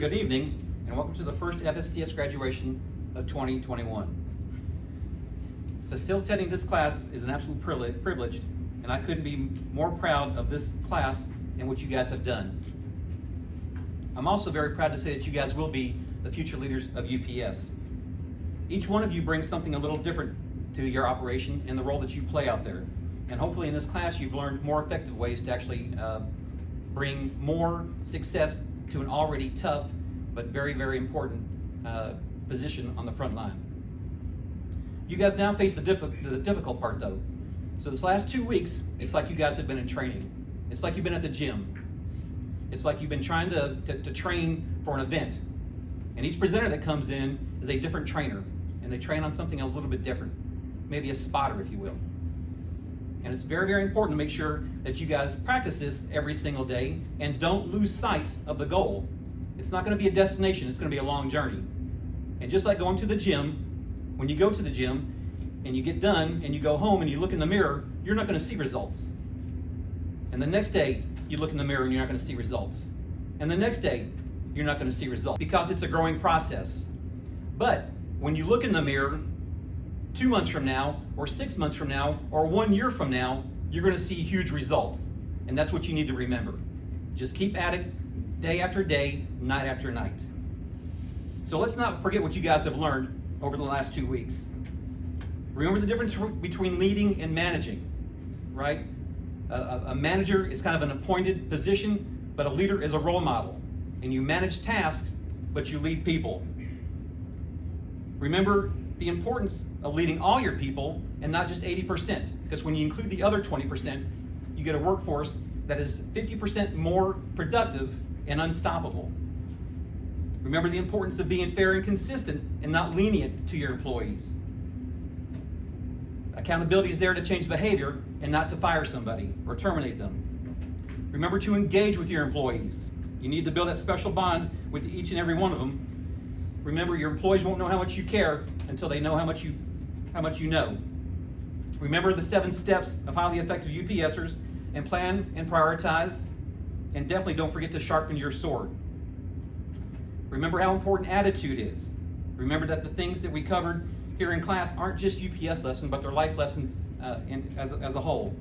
Good evening, and welcome to the first FSTS graduation of 2021. Facilitating this class is an absolute privilege, and I couldn't be more proud of this class and what you guys have done. I'm also very proud to say that you guys will be the future leaders of UPS. Each one of you brings something a little different to your operation and the role that you play out there. And hopefully in this class you've learned more effective ways to actually bring more success to an already tough but very, very important position on the front line. You guys now face the difficult part though. So this last 2 weeks, it's like you guys have been in training. It's like you've been at the gym. It's like you've been trying to train for an event. And each presenter that comes in is a different trainer, and they train on something a little bit different, maybe a spotter, if you will. And it's very, very important to make sure that you guys practice this every single day and don't lose sight of the goal. It's not going to be a destination, it's going to be a long journey. And just like going to the gym, when you go to the gym and you get done and you go home and you look in the mirror, you're not going to see results. And the next day, you look in the mirror and you're not going to see results. And the next day, you're not going to see results because it's a growing process. But when you look in the mirror 2 months from now, or 6 months from now, or 1 year from now, you're going to see huge results. And that's what you need to remember. Just keep at it day after day, night after night. So let's not forget what you guys have learned over the last 2 weeks. Remember the difference between leading and managing, right? A manager is kind of an appointed position, but a leader is a role model. And you manage tasks, but you lead people. Remember the importance of leading all your people and not just 80%, because when you include the other 20%, you get a workforce that is 50% more productive and unstoppable. Remember the importance of being fair and consistent and not lenient to your employees. Accountability is there to change behavior and not to fire somebody or terminate them. Remember to engage with your employees. You need to build that special bond with each and every one of them. Remember, your employees won't know how much you care until they know how much you know. Remember the 7 steps of highly effective UPSers and plan and prioritize. And definitely don't forget to sharpen your sword. Remember how important attitude is. Remember that the things that we covered here in class aren't just UPS lessons, but they're life lessons as a whole.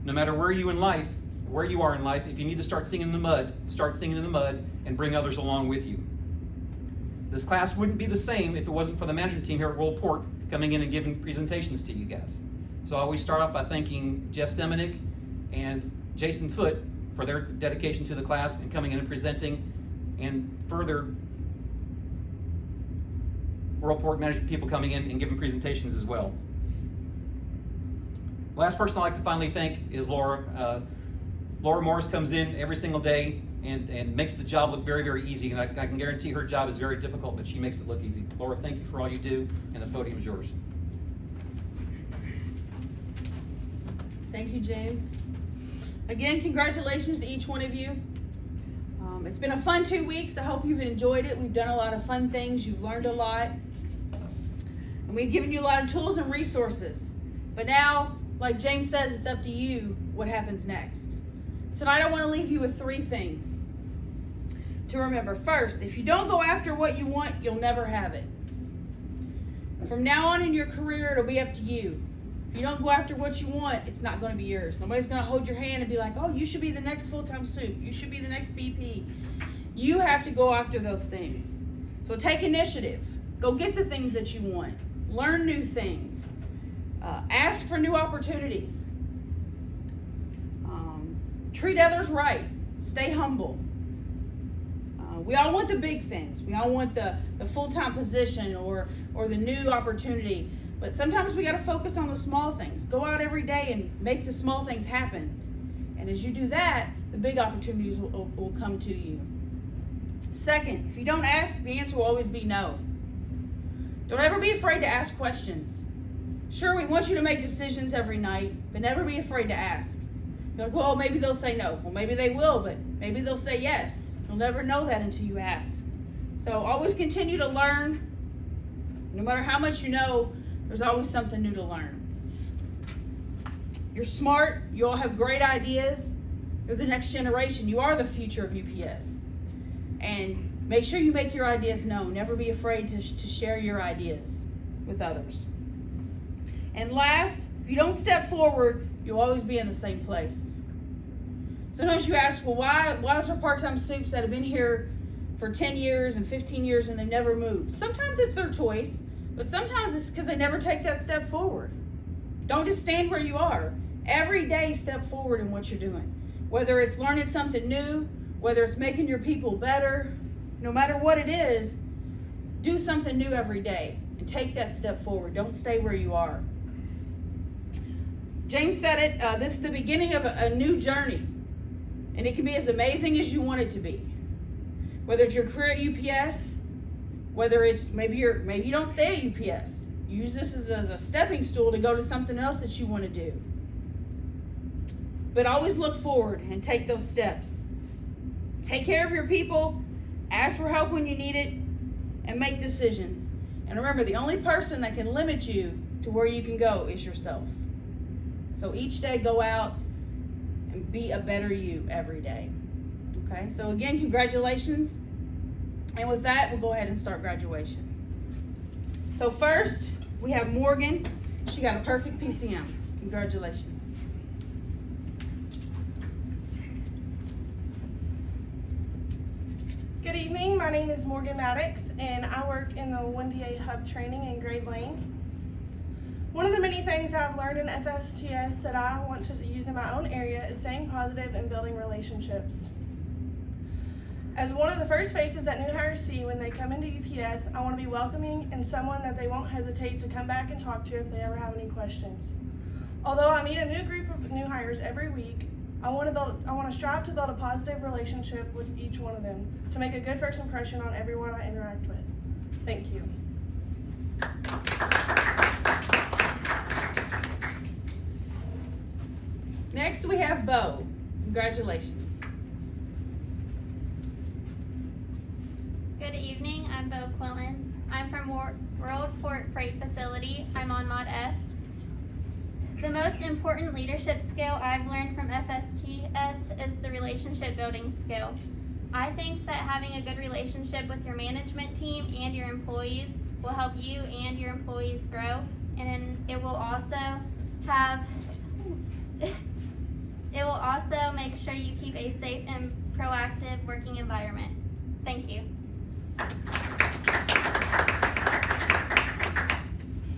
No matter where you are in life, if you need to start singing in the mud, start singing in the mud and bring others along with you. This class wouldn't be the same if it wasn't for the management team here at World Port coming in and giving presentations to you guys. So I always start off by thanking Jeff Semenick and Jason Foote for their dedication to the class and coming in and presenting, and further World Port management people coming in and giving presentations as well. The last person I'd like to finally thank is Laura. Laura Morris comes in every single day and makes the job look very, very easy, and I can guarantee her job is very difficult, but she makes it look easy. Laura, thank you for all you do, and the podium is yours. Thank you, James. Again, congratulations to each one of you. It's been a fun 2 weeks. I hope you've enjoyed it. We've done a lot of fun things. You've learned a lot. And we've given you a lot of tools and resources. But now, like James says, it's up to you what happens next. Tonight, I want to leave you with 3 things to remember. First, if you don't go after what you want, you'll never have it. From now on in your career, it'll be up to you. If you don't go after what you want, it's not going to be yours. Nobody's going to hold your hand and be like, oh, you should be the next full-time soup. You should be the next BP. You have to go after those things. So take initiative. Go get the things that you want. Learn new things. Ask for new opportunities. Treat others right. Stay humble. We all want the big things. We all want the full-time position or the new opportunity. But sometimes we got to focus on the small things. Go out every day and make the small things happen. And as you do that, the big opportunities will come to you. Second, if you don't ask, the answer will always be no. Don't ever be afraid to ask questions. Sure, we want you to make decisions every night, but never be afraid to ask. You're like, well, maybe they'll say no. Well, maybe they will, but maybe they'll say yes. You'll never know that until you ask. So always continue to learn. No matter how much you know, there's always something new to learn. You're smart. You all have great ideas. You're the next generation. You are the future of UPS. And Make sure you make your ideas known. Never be afraid to share your ideas with others. And last, if you don't step forward, you'll always be in the same place. Sometimes you ask, well, why is there part-time soups that have been here for 10 years and 15 years and they've never moved? Sometimes it's their choice, but sometimes it's because they never take that step forward. Don't just stand where you are. Every day, step forward in what you're doing. Whether it's learning something new, whether it's making your people better, no matter what it is, do something new every day and take that step forward. Don't stay where you are. James said it, this is the beginning of a new journey, and it can be as amazing as you want it to be. Whether it's your career at UPS, whether it's maybe you don't stay at UPS. Use this as a stepping stool to go to something else that you want to do. But always look forward and take those steps. Take care of your people, ask for help when you need it, and make decisions. And remember, the only person that can limit you to where you can go is yourself. So each day, go out and be a better you every day. Okay, so again, congratulations. And with that, we'll go ahead and start graduation. So first, we have Morgan. She got a perfect PCM. Congratulations. Good evening, my name is Morgan Maddox, and I work in the 1DA Hub training in Grade Lane. One of the many things I've learned in FSTS that I want to use in my own area is staying positive and building relationships. As one of the first faces that new hires see when they come into UPS, I want to be welcoming and someone that they won't hesitate to come back and talk to if they ever have any questions. Although I meet a new group of new hires every week, I want to strive to build a positive relationship with each one of them to make a good first impression on everyone I interact with. Thank you. Next, we have Beux. Congratulations. Good evening, I'm Beux Quillen. I'm from World Port Freight Facility. I'm on Mod F. The most important leadership skill I've learned from FSTS is the relationship building skill. I think that having a good relationship with your management team and your employees will help you and your employees grow, and it will also make sure you keep a safe and proactive working environment. Thank you.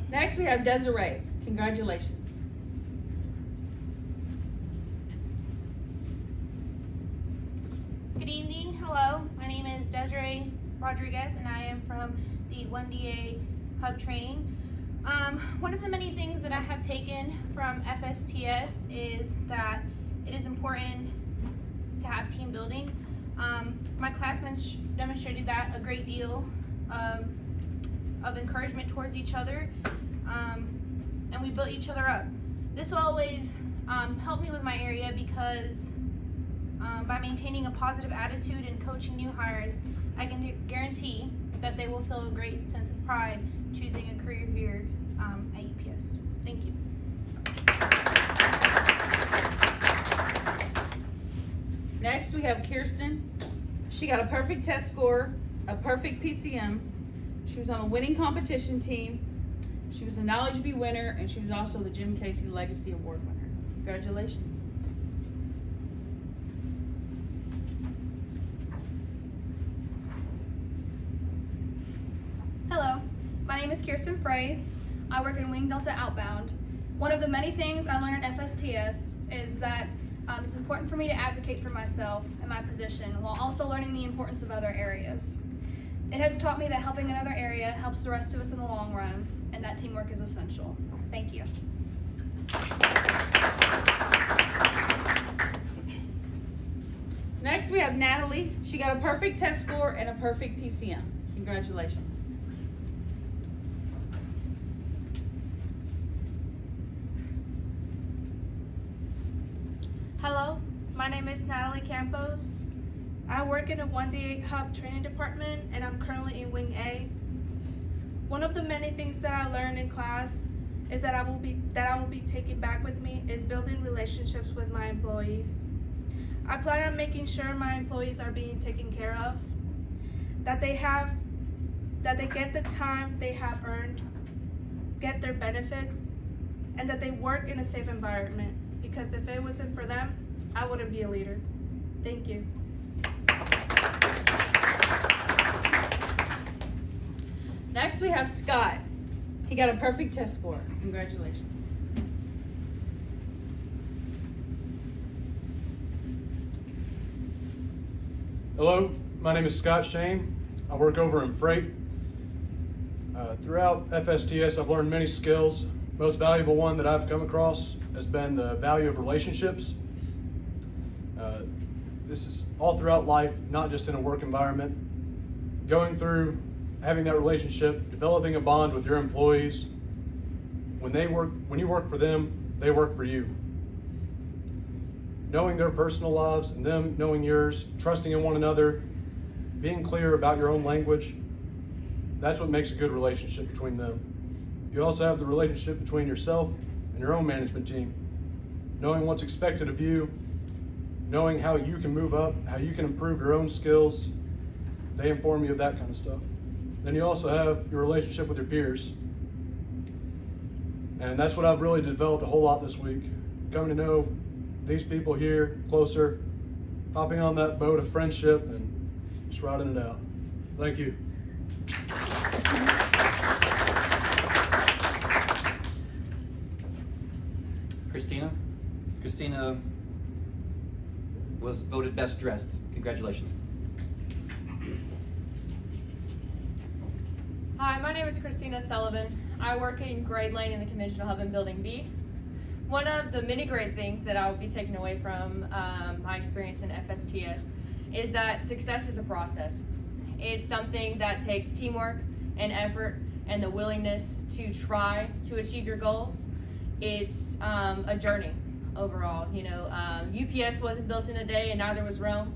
Next, we have Desiree. Congratulations. Good evening, hello, my name is Desiree Rodriguez and I am from the 1DA Hub training. One of the many things that I have taken from FSTS is that it is important to have team building. My classmates demonstrated that a great deal of encouragement towards each other, and we built each other up. This will always help me with my area because by maintaining a positive attitude and coaching new hires, I can guarantee that they will feel a great sense of pride choosing a career here at UPS. Thank you. Next, we have Kiersten. She got a perfect test score, a perfect PCM. She was on a winning competition team. She was a Knowledge Bee winner, and she was also the Jim Casey Legacy Award winner. Congratulations. Hello, my name is Kiersten Fraze. I work in Wing Delta Outbound. One of the many things I learned at FSTS is that it's important for me to advocate for myself and my position while also learning the importance of other areas. It has taught me that helping another area helps the rest of us in the long run, and that teamwork is essential. Thank you. Next, we have Nataly. She got a perfect test score and a perfect PCM. Congratulations. Hello, my name is Nataly Campos. I work in a 1DA Hub training department and I'm currently in Wing A. One of the many things that I learned in class is that I will be taking back with me is building relationships with my employees. I plan on making sure my employees are being taken care of. that they get the time they have earned, get their benefits, and that they work in a safe environment, because if it wasn't for them, I wouldn't be a leader. Thank you. Next we have Scott. He got a perfect test score. Congratulations. Hello, my name is Scott Shane. I work over in Freight. Throughout FSTS, I've learned many skills. Most valuable one that I've come across has been the value of relationships. This is all throughout life, not just in a work environment. Going through having that relationship, developing a bond with your employees. When you work for them, they work for you. Knowing their personal lives and them knowing yours, trusting in one another, being clear about your own language, that's what makes a good relationship between them. You also have the relationship between yourself and your own management team. Knowing what's expected of you, knowing how you can move up, how you can improve your own skills, they inform you of that kind of stuff. Then you also have your relationship with your peers. And that's what I've really developed a whole lot this week. Coming to know these people here closer, hopping on that boat of friendship and just riding it out. Thank you. Christina. Christina was voted best dressed. Congratulations. Hi, my name is Christina Sullivan. I work in Grade Lane in the Conventional Hub in Building B. One of the many great things that I will be taking away from my experience in FSTS is that success is a process. It's something that takes teamwork and effort and the willingness to try to achieve your goals. It's a journey overall. UPS wasn't built in a day, and neither was Rome.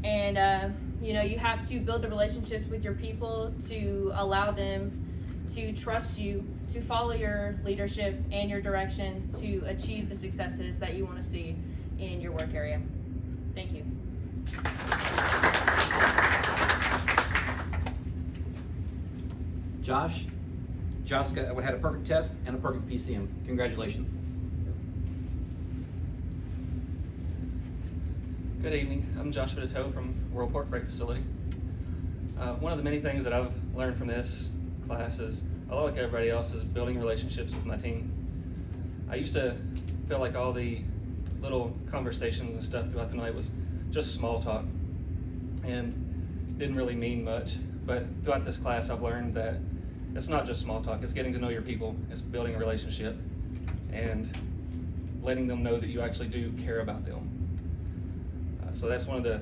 And you have to build the relationships with your people to allow them to trust you, to follow your leadership and your directions to achieve the successes that you want to see in your work area. Thank you. Josh had a perfect test and a perfect PCM. Congratulations. Good evening. I'm Josh Vittitow from Worldport Freight Facility. One of the many things that I've learned from this class is, a lot like everybody else, is building relationships with my team. I used to feel like all the little conversations and stuff throughout the night was just small talk and didn't really mean much. But throughout this class, I've learned that it's not just small talk, it's getting to know your people, it's building a relationship and letting them know that you actually do care about them. So that's probably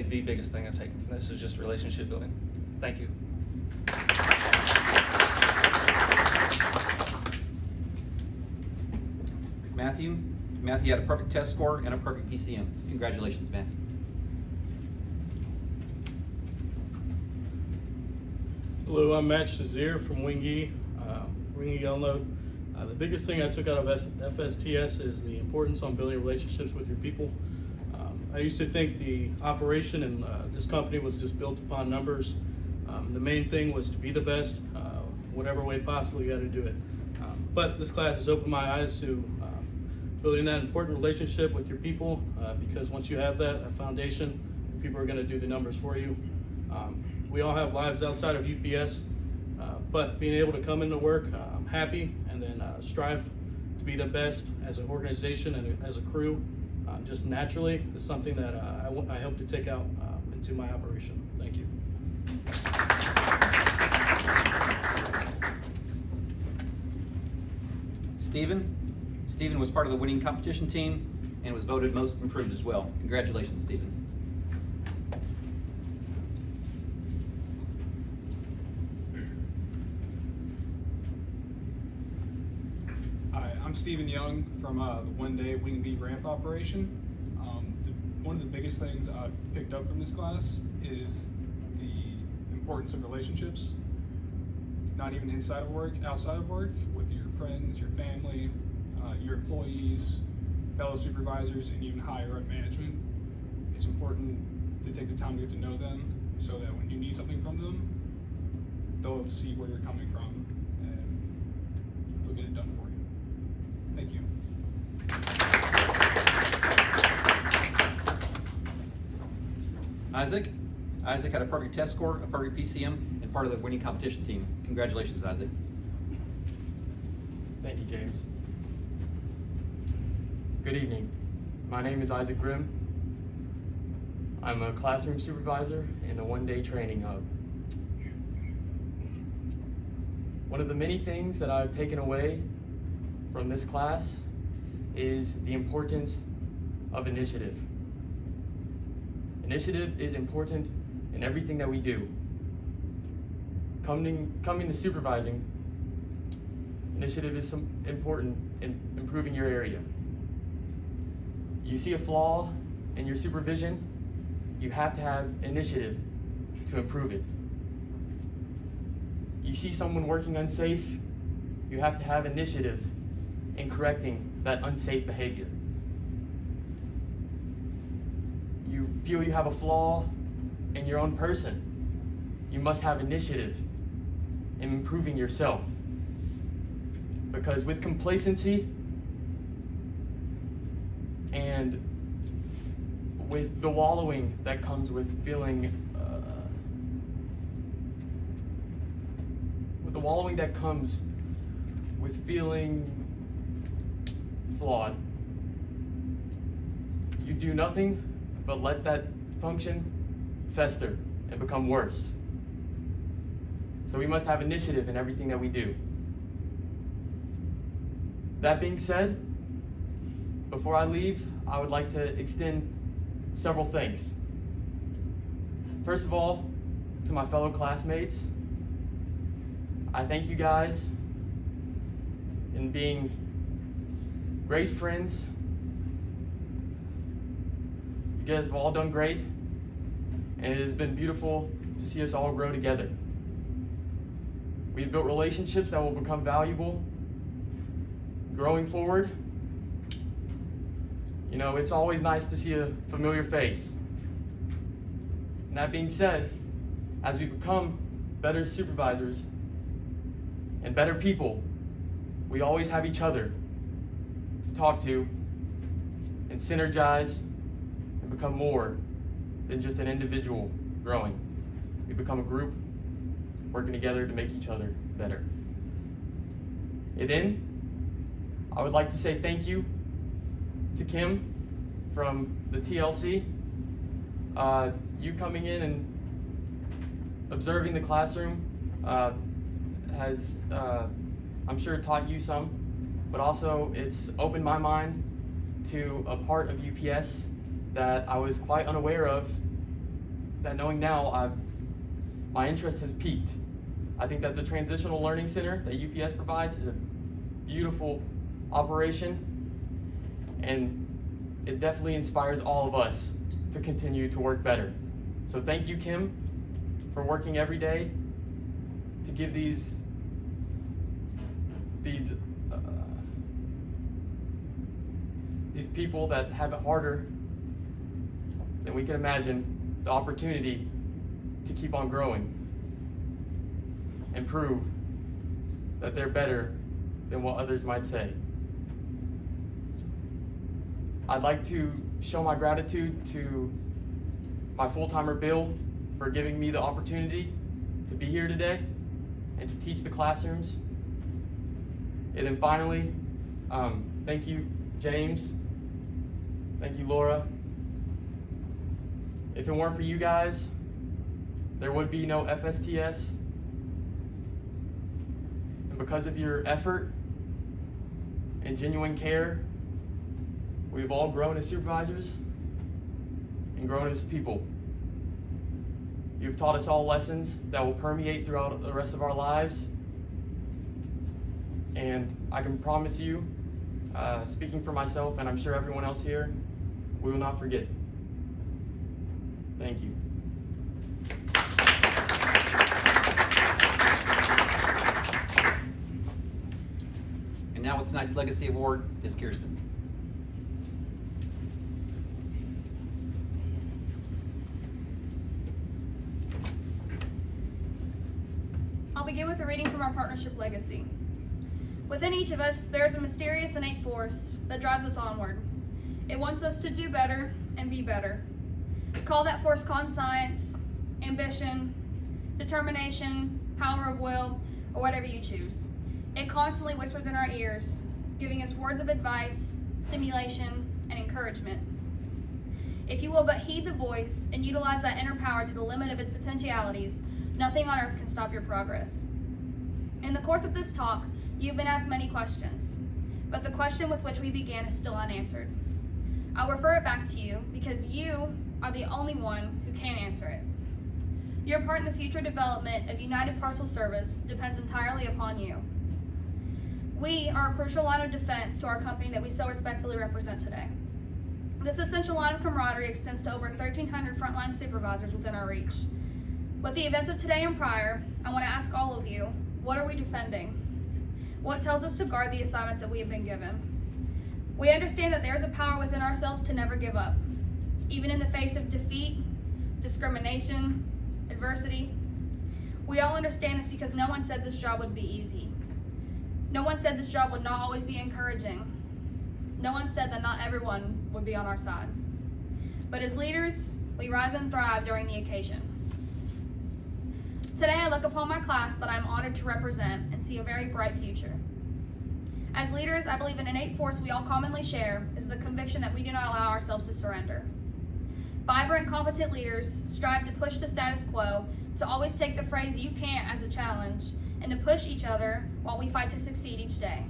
the biggest thing I've taken from this, is just relationship building. Thank you. Matthew had a perfect test score and a perfect PCM. Congratulations, Matthew. Hello, I'm Matt Shazier from Bldg. Unload. The biggest thing I took out of FSTS is the importance on building relationships with your people. I used to think the operation in this company was just built upon numbers. The main thing was to be the best, whatever way possible you got to do it. But this class has opened my eyes to building that important relationship with your people, because once you have that foundation, people are going to do the numbers for you. We all have lives outside of UPS, but being able to come into work happy and then strive to be the best as an organization and as a crew, just naturally, is something that I hope to take out into my operation. Thank you. Stephen was part of the winning competition team and was voted most improved as well. Congratulations, Stephen. Hi, I'm Stephen Young from the one-day Wing B ramp operation. One of the biggest things I've picked up from this class is the importance of relationships, not even inside of work, outside of work, with your friends, your family, your employees, fellow supervisors, and even higher up management. It's important to take the time to get to know them so that when you need something from them, they'll see where you're coming from and they'll get it done for you. Thank you. Isaac. Isaac had a perfect test score, a perfect PCM, and part of the winning competition team. Congratulations, Isaac. Thank you, James. Good evening. My name is Isaac Grimm. I'm a classroom supervisor in a one-day training hub. One of the many things that I've taken away from this class is the importance of initiative. Initiative is important in everything that we do. Coming to supervising, initiative is important in improving your area. You see a flaw in your supervision, you have to have initiative to improve it. You see someone working unsafe, you have to have initiative in correcting that unsafe behavior. You feel you have a flaw in your own person, you must have initiative in improving yourself. Because with complacency and with the wallowing that comes with feeling, flawed, you do nothing but let that function fester and become worse. So we must have initiative in everything that we do. That being said, before I leave, I would like to extend several things. First of all, to my fellow classmates, I thank you guys in being great friends. You guys have all done great, and it has been beautiful to see us all grow together. We've built relationships that will become valuable growing forward. You know, it's always nice to see a familiar face. And that being said, as we become better supervisors and better people, we always have each other to talk to and synergize and become more than just an individual growing. We become a group working together to make each other better. And then, I would like to say thank you to Kim from the TLC. You coming in and observing the classroom has, I'm sure, taught you some, but also it's opened my mind to a part of UPS that I was quite unaware of, that knowing now, my interest has peaked. I think that the Transitional Learning Center that UPS provides is a beautiful operation, and it definitely inspires all of us to continue to work better. So thank you, Kim, for working every day to give these people that have it harder than we can imagine the opportunity to keep on growing and prove that they're better than what others might say. I'd like to show my gratitude to my full-timer Bill for giving me the opportunity to be here today and to teach the classrooms. And then finally, thank you, James. Thank you, Laura. If it weren't for you guys, there would be no FSTS. And because of your effort and genuine care, we've all grown as supervisors and grown as people. You've taught us all lessons that will permeate throughout the rest of our lives. And I can promise you, speaking for myself and I'm sure everyone else here, we will not forget. Thank you. And now with tonight's Legacy Award is Kiersten. begin with a reading from our partnership legacy. Within each of us, there is a mysterious innate force that drives us onward. It wants us to do better and be better. Call that force conscience, ambition, determination, power of will, or whatever you choose. It constantly whispers in our ears, giving us words of advice, stimulation, and encouragement. If you will but heed the voice and utilize that inner power to the limit of its potentialities, nothing on earth can stop your progress. In the course of this talk, you've been asked many questions, but the question with which we began is still unanswered. I'll refer it back to you because you are the only one who can answer it. Your part in the future development of United Parcel Service depends entirely upon you. We are a crucial line of defense to our company that we so respectfully represent today. This essential line of camaraderie extends to over 1,300 frontline supervisors within our reach. With the events of today and prior, I want to ask all of you, what are we defending? What tells us to guard the assignments that we have been given? We understand that there is a power within ourselves to never give up, even in the face of defeat, discrimination, adversity. We all understand this because no one said this job would be easy. No one said this job would not always be encouraging. No one said that not everyone would be on our side. But as leaders, we rise and thrive during the occasion. Today I look upon my class that I'm honored to represent and see a very bright future. As leaders, I believe an innate force we all commonly share is the conviction that we do not allow ourselves to surrender. Vibrant, competent leaders strive to push the status quo, to always take the phrase "you can't" as a challenge, and to push each other while we fight to succeed each day.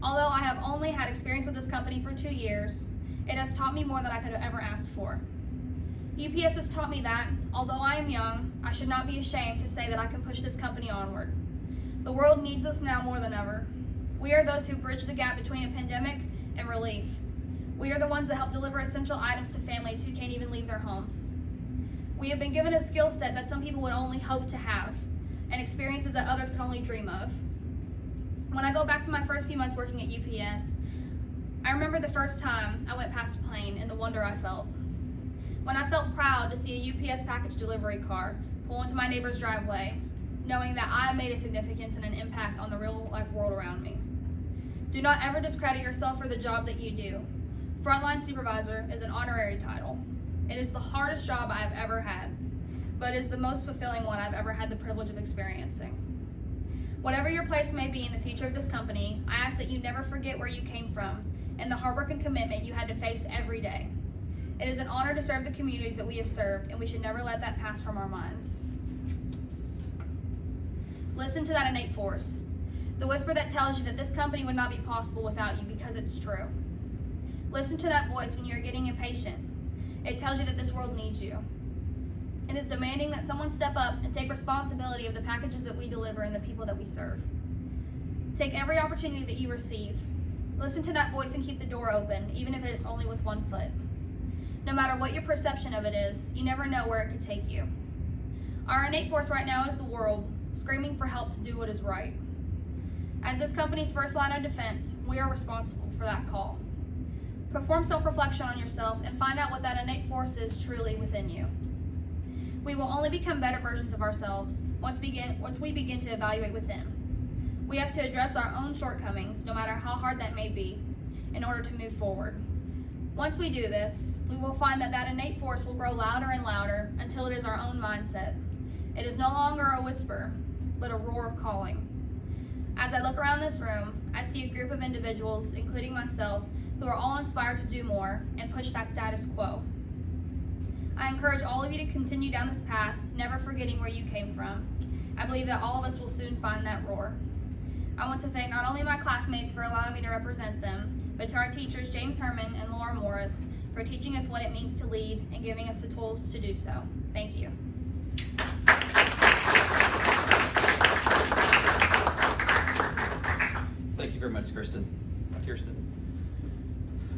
Although I have only had experience with this company for 2 years, it has taught me more than I could have ever asked for. UPS has taught me that, although I am young, I should not be ashamed to say that I can push this company onward. The world needs us now more than ever. We are those who bridge the gap between a pandemic and relief. We are the ones that help deliver essential items to families who can't even leave their homes. We have been given a skill set that some people would only hope to have, and experiences that others can only dream of. When I go back to my first few months working at UPS, I remember the first time I went past a plane and the wonder I felt. When I felt proud to see a UPS package delivery car pull into my neighbor's driveway, knowing that I made a significance and an impact on the real life world around me. Do not ever discredit yourself for the job that you do. Frontline supervisor is an honorary title. It is the hardest job I have ever had, but it is the most fulfilling one I've ever had the privilege of experiencing. Whatever your place may be in the future of this company, I ask that you never forget where you came from and the hard work and commitment you had to face every day. It is an honor to serve the communities that we have served, and we should never let that pass from our minds. Listen to that innate force, the whisper that tells you that this company would not be possible without you because it's true. Listen to that voice when you're getting impatient. It tells you that this world needs you. It is demanding that someone step up and take responsibility of the packages that we deliver and the people that we serve. Take every opportunity that you receive. Listen to that voice and keep the door open, even if it's only with one foot. No matter what your perception of it is, you never know where it could take you. Our innate force right now is the world, screaming for help to do what is right. As this company's first line of defense, we are responsible for that call. Perform self-reflection on yourself and find out what that innate force is truly within you. We will only become better versions of ourselves once we begin to evaluate within. We have to address our own shortcomings, no matter how hard that may be, in order to move forward. Once we do this, we will find that that innate force will grow louder and louder until it is our own mindset. It is no longer a whisper, but a roar of calling. As I look around this room, I see a group of individuals, including myself, who are all inspired to do more and push that status quo. I encourage all of you to continue down this path, never forgetting where you came from. I believe that all of us will soon find that roar. I want to thank not only my classmates for allowing me to represent them, but to our teachers, James Herman and Laura Morris, for teaching us what it means to lead and giving us the tools to do so. Thank you. Thank you very much, Kiersten.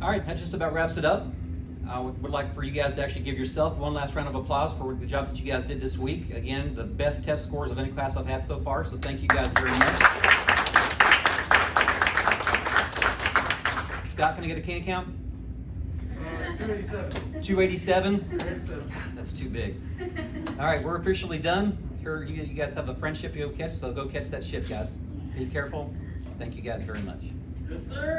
All right, that just about wraps it up. I would like for you guys to actually give yourself one last round of applause for the job that you guys did this week. Again, the best test scores of any class I've had so far, so thank you guys very much. Scott, can I get a can count? 287. 287? God, that's too big. All right, we're officially done. Here, you guys have a friendship to go catch, so go catch that ship, guys. Be careful. Thank you guys very much. Yes, sir.